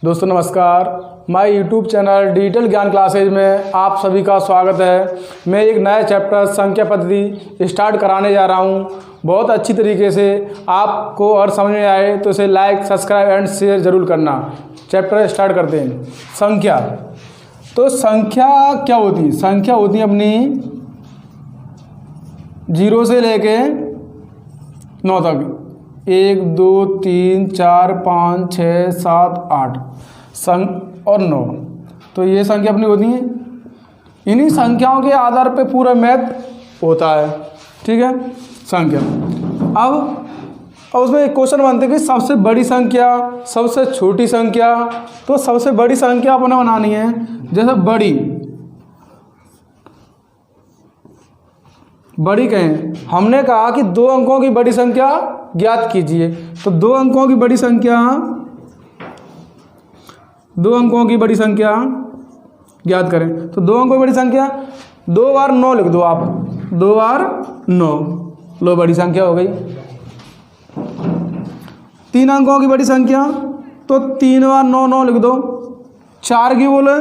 दोस्तों नमस्कार, my YouTube channel digital ज्ञान क्लासेज में आप सभी का स्वागत है। मैं एक नया चैप्टर संख्या पद्धति स्टार्ट कराने जा रहा हूं। बहुत अच्छी तरीके से आपको और समझ में आए तो इसे लाइक, सब्सक्राइब एंड शेयर ज़रूर करना। चैप्टर स्टार्ट करते हैं। संख्या। तो संख्या क्या होती है? संख्या होती है अपनी 0 से लेके 9 तक। 1 2 3 4 5 6 7 8 और 9। तो ये संख्या अपनी होती है। इन्हीं संख्याओं के आधार पे पूरा मैथ होता है। ठीक है, संख्या। अब उसमें एक क्वेश्चन बनते हैं कि सबसे बड़ी संख्या, सबसे छोटी संख्या। तो सबसे बड़ी संख्या अपने बनानी है। जैसे बड़ी कहें, हमने कहा कि 2 अंकों की बड़ी संख्या ज्ञात कीजिए। तो 2 अंकों की बड़ी संख्या, 2 अंकों की बड़ी संख्या ज्ञात करें। तो 2 अंकों की बड़ी संख्या 2 बार 9 लिख दो आप। 2 बार 9, लो बड़ी संख्या हो गई। 3 अंकों की बड़ी संख्या, तो 3 बार 9 9 लिख दो। 4 की बोले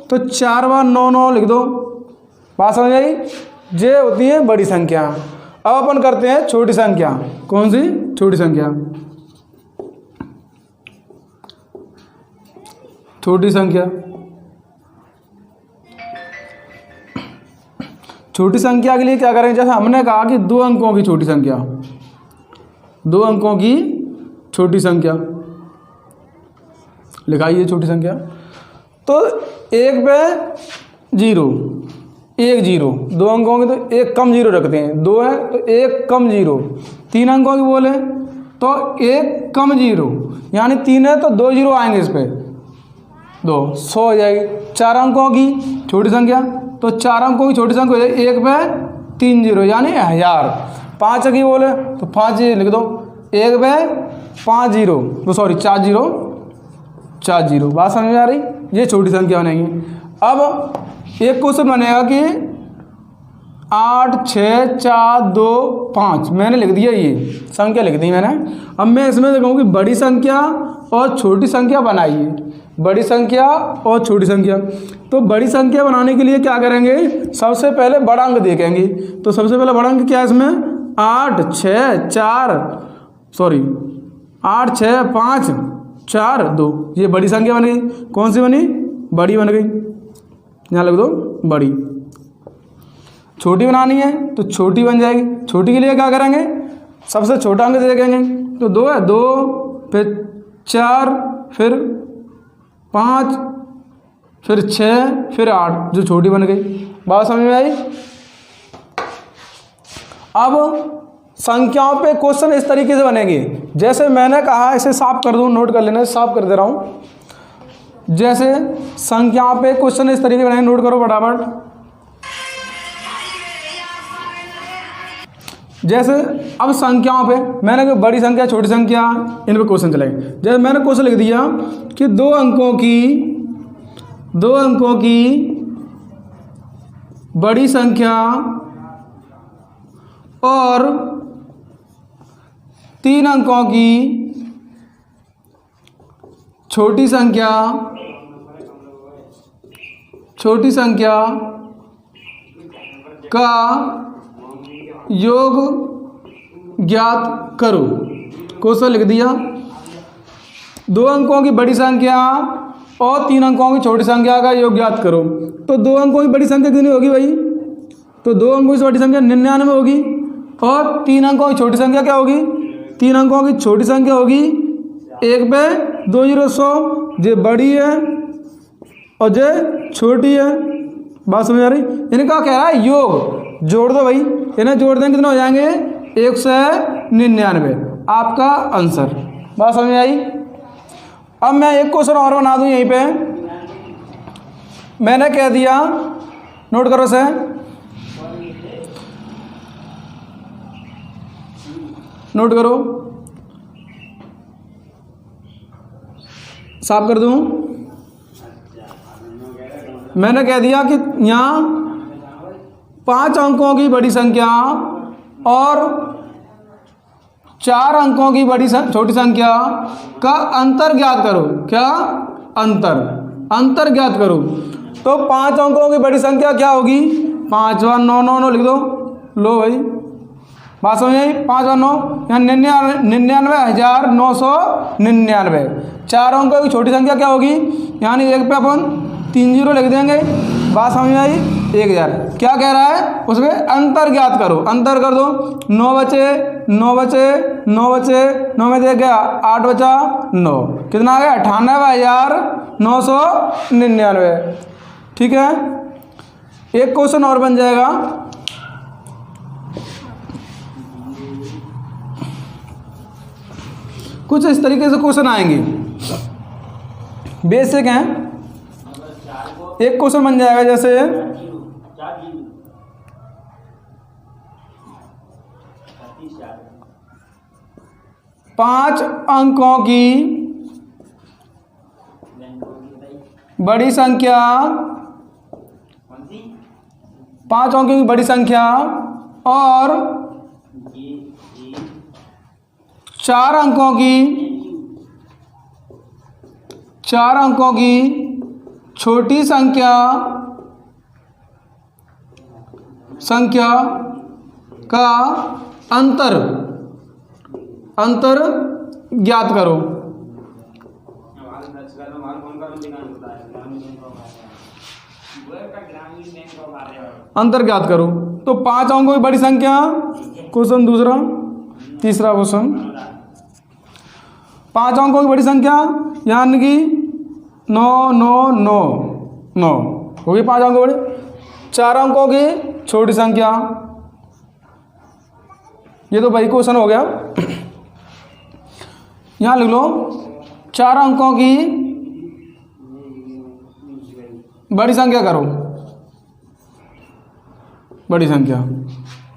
तो 4 बार 9 9 लिख दो। बात समझ आई? ये होती है बड़ी संख्या। अब अपन करते हैं छोटी संख्या। कौन सी? छोटी संख्या। छोटी संख्या, छोटी संख्या के लिए क्या करेंगे? जैसे हमने कहा कि 2 अंकों की छोटी संख्या, 2 अंकों की छोटी संख्या लिखाइए। छोटी संख्या तो 1 पे 0, 1 0। 2 अंकों की तो 1 कम 0 रखते हैं। 2 है तो 1 कम 0। 3 अंकों की बोले तो 1 कम 0, यानी 3 है तो 2 0 आएंगे इस पे, 2 100 हो जाएगी। 4 अंकों की छोटी संख्या, तो 4 अंकों की छोटी संख्या हो जाएगी 1 पे 3 0, यानी 1000। 5 की बोले तो 5 लिख दो। 1 पे 5 0, तो सॉरी 4 0 4 0। बात समझ में आ रही? ये छोटी संख्या बनेगी। अब एक क्वेश्चन बनेगा कि 8 6 4 2 5, मैंने लिख दिया, ये संख्या लिख दी मैंने। अब मैं इसमें देखूँ कि बड़ी संख्या और छोटी संख्या बनाइए। बड़ी संख्या और छोटी संख्या। तो बड़ी संख्या बनाने के लिए क्या करेंगे? सबसे पहले बड़ा अंक देखेंगे। तो सबसे पहले बड़ा अंक क्या है इसमें? 8 6 5 4 2। ये बड़ी संख्या बन गई। कौन सी बनी? बड़ी बन गई। यहाँ लिख दो बड़ी। छोटी बनानी है तो छोटी बन जाएगी। छोटी के लिए क्या करेंगे? सबसे छोटा अंक देखेंगे। तो 2 है, 2 फिर 4 फिर 5 फिर 6 फिर 8, जो छोटी बन गई। बात समझ में आई? अब संख्याओं पे क्वेश्चन इस तरीके से बनेंगे। जैसे मैंने कहा, इसे साफ कर दूं, नोट कर लेना, साफ कर दे रहा हूँ। जैसे संख्याओं पे क्वेश्चन इस तरीके से बनेंगे, नोट करो फटाफट। जैसे अब संख्याओं पे मैंने बड़ी संख्या, छोटी संख्या, इन पे क्वेश्चन चलेंगे। जैसे मैंने क्वेश्चन लिख दिया कि 2 अंकों की बड़ी संख्या और 3 अंकों की छोटी संख्या का योग ज्ञात करो। क्वेश्चन लिख दिया। 2 अंकों की बड़ी संख्या और 3 अंकों की छोटी संख्या का योग ज्ञात करो। तो 2 अंकों की बड़ी संख्या कितनी होगी भाई? तो 2 अंकों की बड़ी संख्या 99 होगी। और 3 अंकों की छोटी संख्या क्या होगी? 3 अंकों की छोटी संख्या होगी 1 पे 2 0 100। ये बड़ी है और ये छोटी है। बात समझ आ रही? इनका कह रहा है योग जोड़ दो भाई। इन्हें जोड़ देंगे कितने हो जाएंगे? 199, आपका आंसर। बात समझ में आई? अब मैं एक क्वेश्चन और बना दूं यहीं पे। मैंने कह दिया, नोट करो से, नोट करो, साफ कर दूं। मैंने कह दिया कि यहाँ 5 अंकों की बड़ी संख्या और 4 अंकों की छोटी संख्या का अंतर ज्ञात करो। क्या? अंतर, अंतर ज्ञात करो। तो 5 अंकों की बड़ी संख्या क्या होगी? 5 व 9 9 9 लिख दो। लो भाई बात समझ आई? 5 व 9 यहाँ 99,999। 4 अंकों की छोटी संख्या क्या होगी? यानी एक पे अपन 3 जीरो लिख देंगे। बात समझ आई? 1000। क्या कह रहा है उसमें? अंतर ज्ञात करो। अंतर कर दो। 9 बचे 9 बचे 9 बचे 9 में देख गया 8 बचा 9, कितना आ गया? 98,999। ठीक है, एक क्वेश्चन और बन जाएगा। कुछ इस तरीके से क्वेश्चन आएंगे, बेसिक हैं। एक क्वेश्चन बन जाएगा जैसे 5 अंकों की बड़ी संख्या, 5 अंकों की बड़ी संख्या और 4 अंकों की छोटी संख्या का अंतर ज्ञात करो। अंतर ज्ञात करो। तो 5 अंकों की बड़ी संख्या, क्वेश्चन दूसरा, तीसरा क्वेश्चन। 5 अंकों की बड़ी संख्या यानी कि 9 9 9 9 होगी 5 अंकों बड़ी। 4 अंकों की छोटी संख्या, ये तो भाई क्वेश्चन हो गया। यहाँ लिख लो 4 अंकों की बड़ी संख्या करो। बड़ी संख्या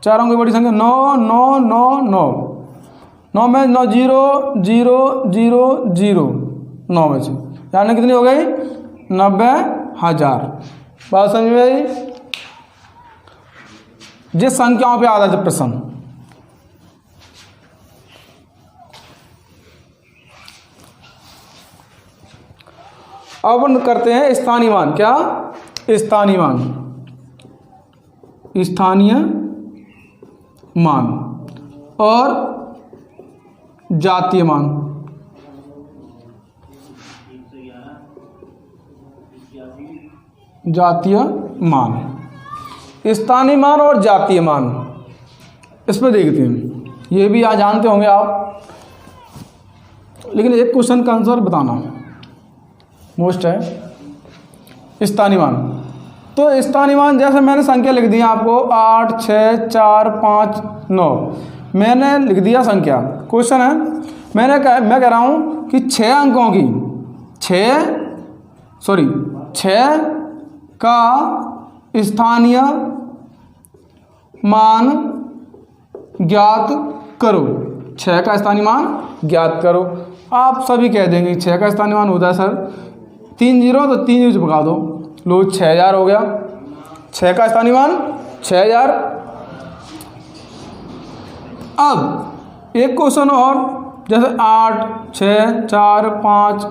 4 अंकों की बड़ी संख्या 9 9 9 9 9 में 9 0 0 0 0 9 में से यानी कितनी हो गई? 90,000। बात समझ में आई? जिस संख्याओं पे आधारित प्रश्न। अब करते हैं स्थानीय मान। क्या? स्थानीय मान, स्थानीय मान और जातीय मान। जातीय मान, स्थानीय मान और जातीय मान, इस पर देखते हैं। ये भी आज जानते होंगे आप, लेकिन एक क्वेश्चन का आंसर बताना मोस्ट है। स्थानीय मान, तो स्थानीय मान जैसे मैंने संख्या लिख दी आपको 8 6 4 5 9, मैंने लिख दिया संख्या। क्वेश्चन है मैं कह रहा हूँ कि 6 अंकों की 6 का स्थानीय मान ज्ञात करो। 6 का स्थानीय मान ज्ञात करो। आप सभी कह देंगे 6 का स्थानीय मान होता है सर 3 जीरो, तो 3 जीरो भगा दो, लो 6000 हो गया। 6 का स्थानीय मान 6000। अब एक क्वेश्चन और, जैसे 8 6 4 5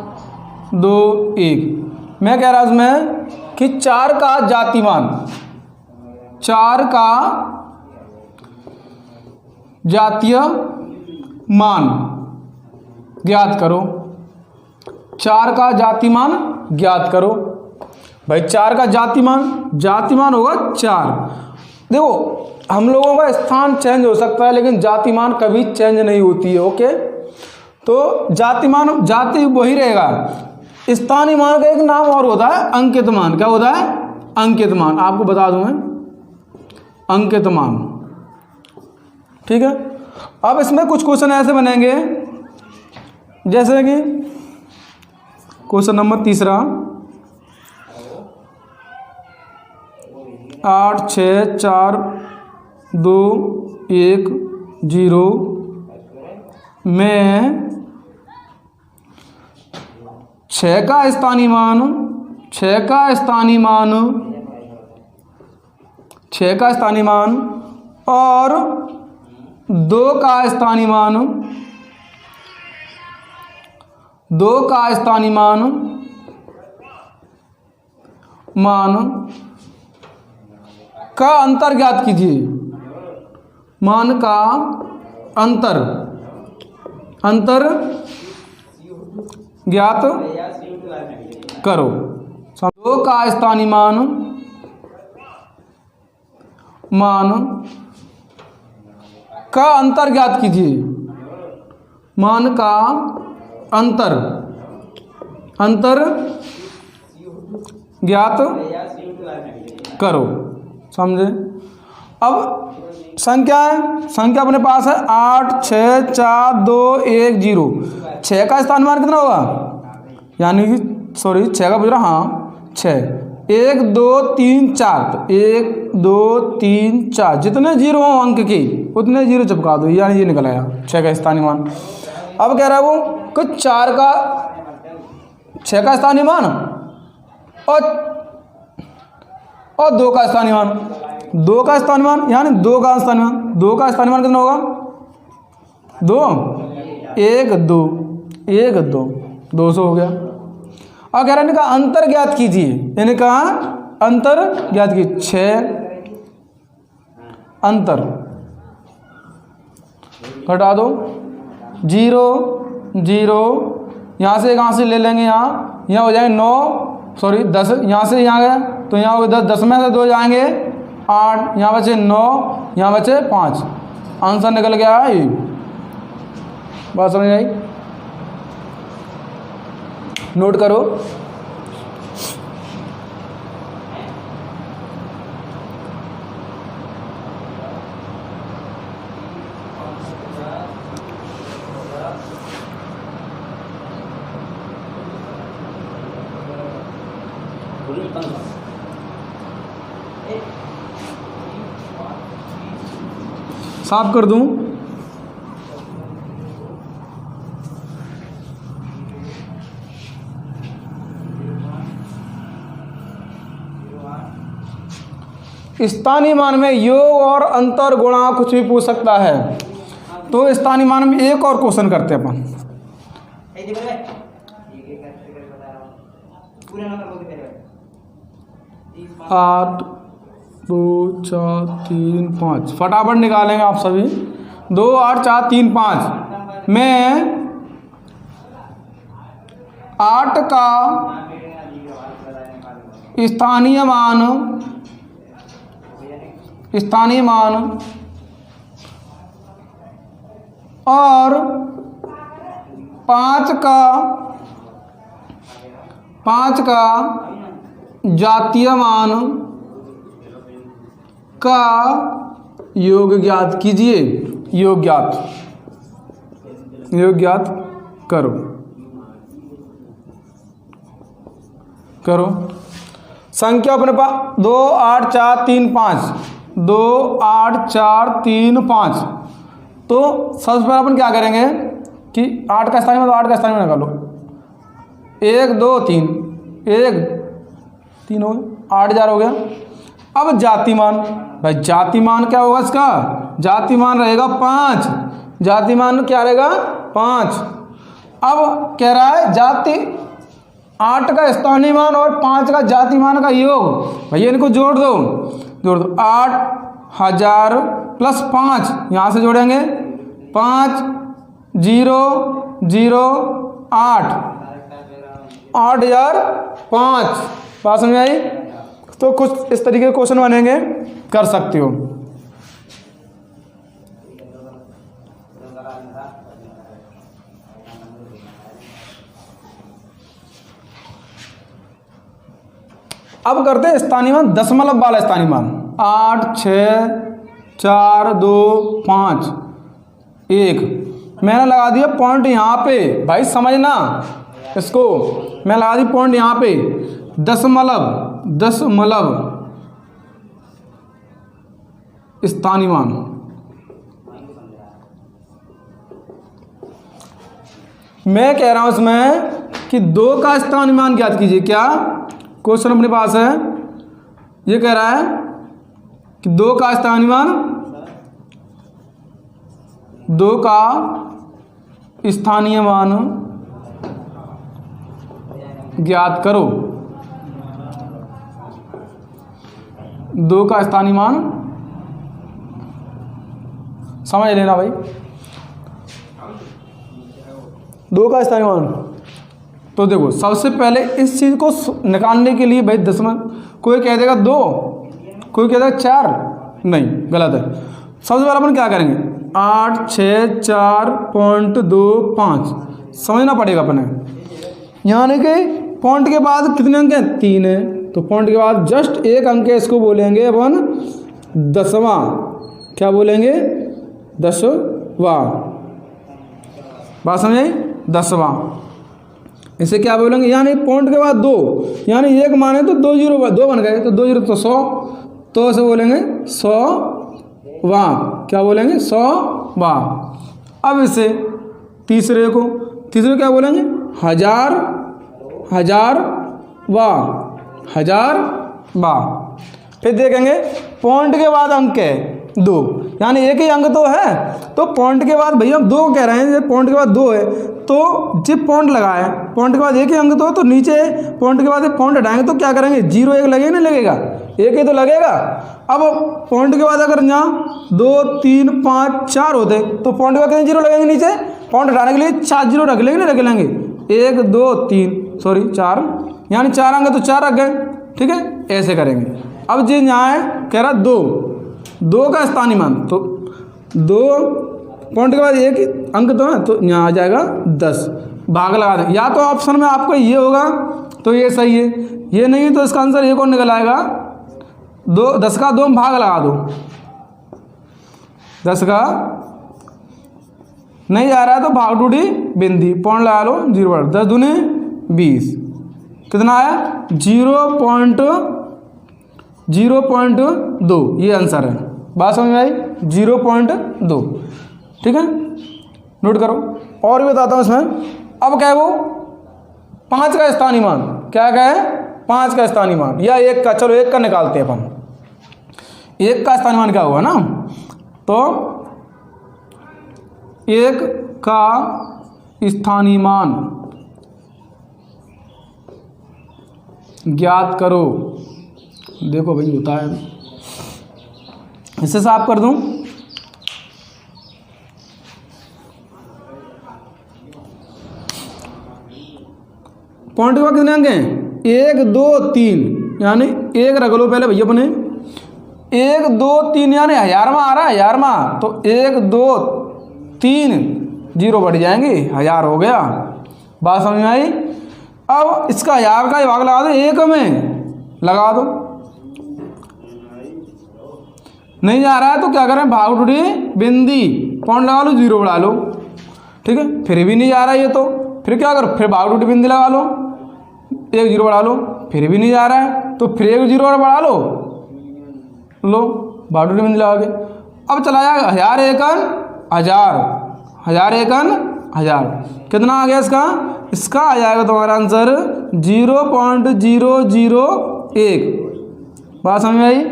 2 1, मैं कह रहा हूँ उसमें कि 4 का जातीय मान, 4 का जातीय मान ज्ञात करो। 4 का जातीय मान ज्ञात करो। भाई 4 का जातीय मान होगा 4। देखो हम लोगों का स्थान चेंज हो सकता है लेकिन जातीय मान कभी चेंज नहीं होती है। ओके, तो जातीय मान जाति वही रहेगा। स्थानीय मान का एक नाम और होता है अंकित मान। क्या होता है? अंकित मान। आपको बता दूं मैं, अंकित मान। ठीक है, अब इसमें कुछ क्वेश्चन ऐसे बनेंगे जैसे कि क्वेश्चन नंबर तीसरा 8 6 4 2 1 0 में 6 का स्थानीय मान 6 का स्थानीय मान 6 का स्थानीय मान और 2 का स्थानीय मान 2 का स्थानीय मान मान का अंतर ज्ञात कीजिए। मान का अंतर ज्ञात करो। 2 का स्थानीय मान का अंतर ज्ञात कीजिए। मान का अंतर ज्ञात करो। समझे? अब संख्या है, संख्या अपने पास है 8 6 4 2 1 0। 6 का स्थानीय कितना होगा, यानी कि सॉरी 6 का पूछ रहा, हाँ 6 1 2 3 4, तो 1 2 3 4 जितने जीरो हों अंक के उतने जीरो चिपका दो, यानी ये निकल आया 6 का स्थानीय मान। अब कह रहा है वो कि 6 का स्थानीय मान और 2 का स्थानीय मान। 2 का स्थानीय मान यानी 2 का स्थानीय मान। 2 का स्थानीय मान कितना होगा, 2 1 2 1 2 200 हो गया। अब कह रहा है इनका अंतर ज्ञात कीजिए, यानी कहा अंतर ज्ञात कीजिए। 6 अंतर घटा दो 0 0, यहाँ से ले लेंगे, यहाँ हो जाएंगे 9 सॉरी 10, यहाँ से यहाँ गया तो यहाँ हो 10, 10 में से 2 जाएंगे 8, यहाँ बचे 9, यहाँ बचे 5, आंसर निकल गया है। बात समझ आई? नोट करो। साफ कर दूं, स्थानीय मान में योग और अंतर गुणा कुछ भी पूछ सकता है, तो स्थानीय मान में एक और क्वेश्चन करते हैं अपन। 8 2 4 3 5 फटाफट निकालेंगे आप सभी। 2 8 4 3 5 में 8 का स्थानीय मान और 5 का जातीय मान का योग ज्ञात कीजिए। योग ज्ञात करो। संख्या अपने पास 2 8 4 3 5, 2 8 4 3 5। तो सबसे पहले अपन क्या करेंगे कि 8 का स्थानीय मान, तो 8 का स्थानीय मान निकालो। 1 2 3 1 3 हो गया, 8000 हो गया। अब जाति मान, भाई जाति मान क्या होगा इसका, जाति मान रहेगा 5। जाति मान क्या रहेगा 5। अब कह रहा है जाति 8 का स्थानीय मान और 5 का जाति मान का योग, भैया इनको जोड़ दो 8000 प्लस 5, यहाँ से जोड़ेंगे 5 0 0 8 8005। बात समझ आई? तो कुछ इस तरीके के क्वेश्चन बनेंगे, कर सकते हो। अब करते हैं स्थानीय मान, दशमलव वाला स्थानीय मान। 8 6 4 2 5 1 मैंने लगा दिया पॉइंट यहाँ पे, भाई समझना इसको, मैं लगा दी पॉइंट यहाँ पे। दशमलव स्थानीय मान, मैं कह रहा हूं इसमें कि 2 का स्थानीय मान ज्ञात कीजिए। क्या क्वेश्चन अपने पास है, ये कह रहा है कि 2 का स्थानीय मान, 2 का स्थानीय मान ज्ञात करो। 2 का स्थानीय मान, समझ लेना भाई, 2 का स्थानीय मान। तो देखो सबसे पहले इस चीज़ को निकालने के लिए भाई दशमलव, कोई कह देगा 2, कोई कह देगा 4, नहीं गलत है। सबसे पहले अपन क्या करेंगे, 8 6 4.25 समझना पड़ेगा अपने, यानी कि पॉइंट के बाद कितने अंक हैं, 3 है, तो पॉइंट के बाद जस्ट एक अंक है, इसको बोलेंगे अपन 10वां। क्या बोलेंगे, 10वां। बात समझ आई, 10वां। इसे क्या बोलेंगे, यानी पॉइंट के बाद 2, यानी एक माने तो 2 जीरो 2 बन गए, तो 2 जीरो तो 100, तो इसे बोलेंगे 100वां। क्या बोलेंगे, 100वां। अब इसे तीसरे क्या बोलेंगे, 1000वां, 1000वां। फिर देखेंगे पॉइंट के बाद अंक है 2, यानी एक ही अंक तो है, तो पॉइंट के बाद भैया हम 2 कह रहे हैं, पॉइंट के बाद 2 है, तो जब पॉइंट लगाए, पॉइंट के बाद एक ही अंक तो नीचे पॉइंट के बाद एक पॉइंट हटाएंगे तो क्या करेंगे, 0 1 लगेगा नहीं लगेगा, एक ही तो लगेगा। अब पॉइंट के बाद अगर यहाँ 2 3 5 4 होते तो पॉइंट के बाद कितने 0 लगेंगे, नीचे पॉइंट हटाने के लिए 4 0 रख लेंगे, नहीं रख लेंगे, 1 2 3 सॉरी 4, यानी 4 अंक तो 4 रख गए, ठीक है, ऐसे करेंगे। अब जी यहाँ है कह रहा 2 का स्थानीय मान, तो 2 पॉइंट के बाद एक अंक तो है, तो यहाँ आ जाएगा 10, भाग लगा दें। या तो ऑप्शन में आपको ये होगा तो ये सही है, ये नहीं तो इसका आंसर एक और निकल आएगा, 10 का 2 में भाग लगा दो, 10 का नहीं आ रहा है तो भाग टूटी बिंदी, पॉइंट लगा लो, 0 पर 10 दूनी 20, कितना आया 0.2, ये आंसर है। बात समझ में आई, 0.2, ठीक है, नोट करो। और भी बताता हूँ इसमें। अब क्या है वो 5 का स्थानीय मान, क्या है 5 का स्थानीय मान, या 1 का, चलो 1 का निकालते हैं अपन। 1 का स्थानीय मान क्या हुआ ना, तो 1 का स्थानीय मान ज्ञात करो। देखो भाई होता है, इसे साफ कर दूं, पॉइंट के बाद कितने अंक हैं, 1 2 3, यानी 1 रख लो पहले भैया अपने, 1 2 3 यानी 1000वां आ रहा है, 1000वां, तो 1 2 3 0 बढ़ जाएंगे, 1000 हो गया। बात समझ में आई। अब इसका 1000 का भाग लगा दो, 1 में लगा दो, नहीं जा रहा है तो क्या करें, भाग टूटी बिंदी, पॉइंट लगा लो, 0 बढ़ा लो, ठीक है, फिर भी नहीं जा रहा है ये, तो फिर क्या करो, फिर भाग टूटी बिंदी लगा लो, 1 0 बढ़ा लो, फिर भी नहीं जा रहा है तो फिर 1 0 और बढ़ा लो, भाग टूटी बिंदी लगा के। अब चला जाएगा 1000 1 1000, 1000 1 1000, कितना आ गया इसका आ जाएगा तुम्हारा आंसर 0.001। बात समझ में आई।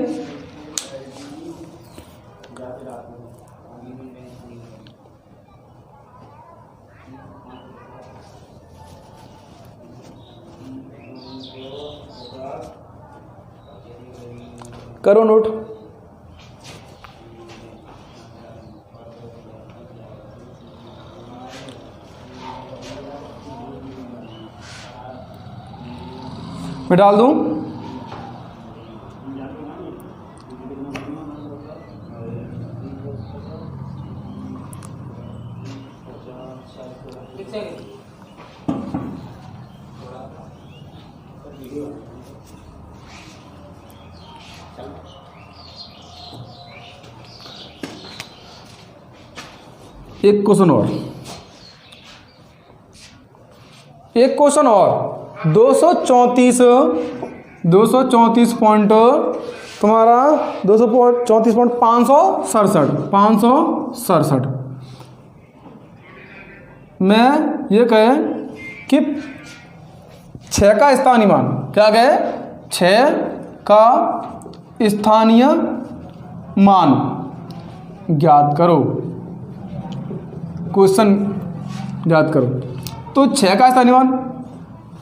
करो नोट। मैं डाल दूं, एक क्वेश्चन और, 234 पॉइंट तुम्हारा 234.567 में ये कहे कि 6 का स्थानीय मान, क्या कहे 6 का स्थानीय मान ज्ञात करो, क्वेश्चन याद करो। तो 6 का स्थानीय मान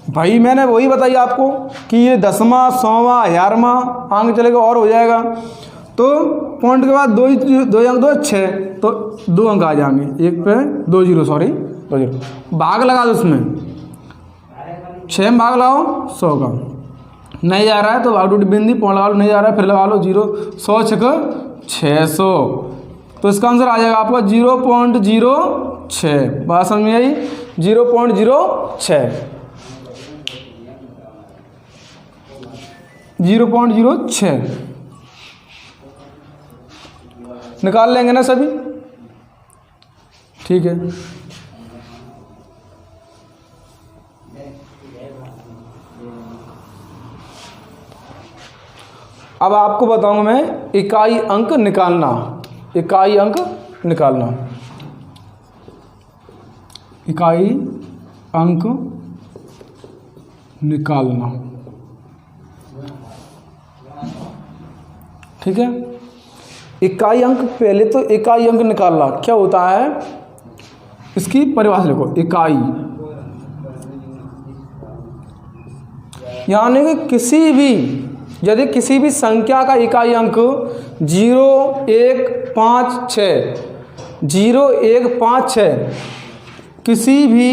भाई मैंने वही बताई आपको कि ये 10वां 100वां 1000वां अंक चलेगा और हो जाएगा। तो पॉइंट के बाद दो अंक, 2 6, तो 2 अंक आ जाएंगे, एक पे 2 0, सॉरी 2 0। भाग लगा दो उसमें, 6 में भाग लगाओ 100 का, नहीं जा रहा है तो भाग टूटी बिंदी पॉइंट लगा लो, नहीं जा रहा है फिर लगा लो 0, 100 6 600, तो इसका आंसर आ जाएगा आपका 0.06। बात समझ में आई? 0.06, 0.06 निकाल लेंगे ना सभी? ठीक है। अब आपको बताऊंगा मैं इकाई अंक निकालना, इकाई अंक निकालना, इकाई अंक निकालना। ठीक है, इकाई अंक, पहले तो इकाई अंक निकालना क्या होता है, इसकी परिभाषा लिखो। इकाई यानी कि किसी भी, यदि किसी भी संख्या का इकाई अंक 0 1 5 6, 0 1 5 6, किसी भी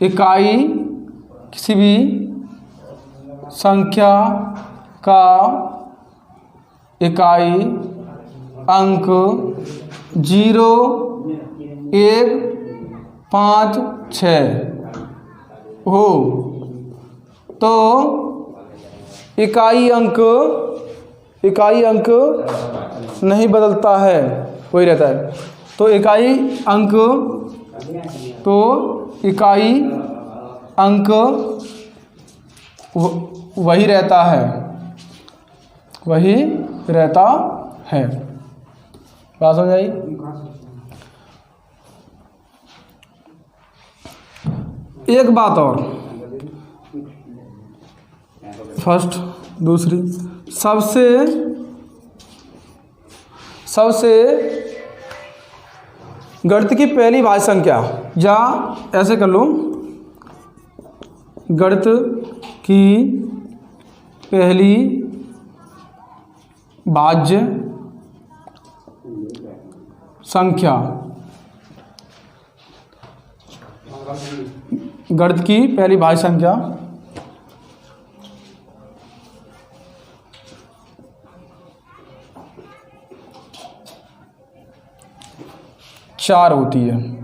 इकाई, किसी भी संख्या का इकाई अंक 0 1 5 6 हो तो इकाई अंक नहीं बदलता है, वही रहता है। तो इकाई अंक वही रहता है, वही रहता है। बात समझ आई? एक बात और, फर्स्ट दूसरी, सबसे गणित की पहली भाज्य संख्या, या ऐसे कर लो, गणित की पहली भाज्य संख्या, गणित की पहली भाज्य संख्या 4 होती है।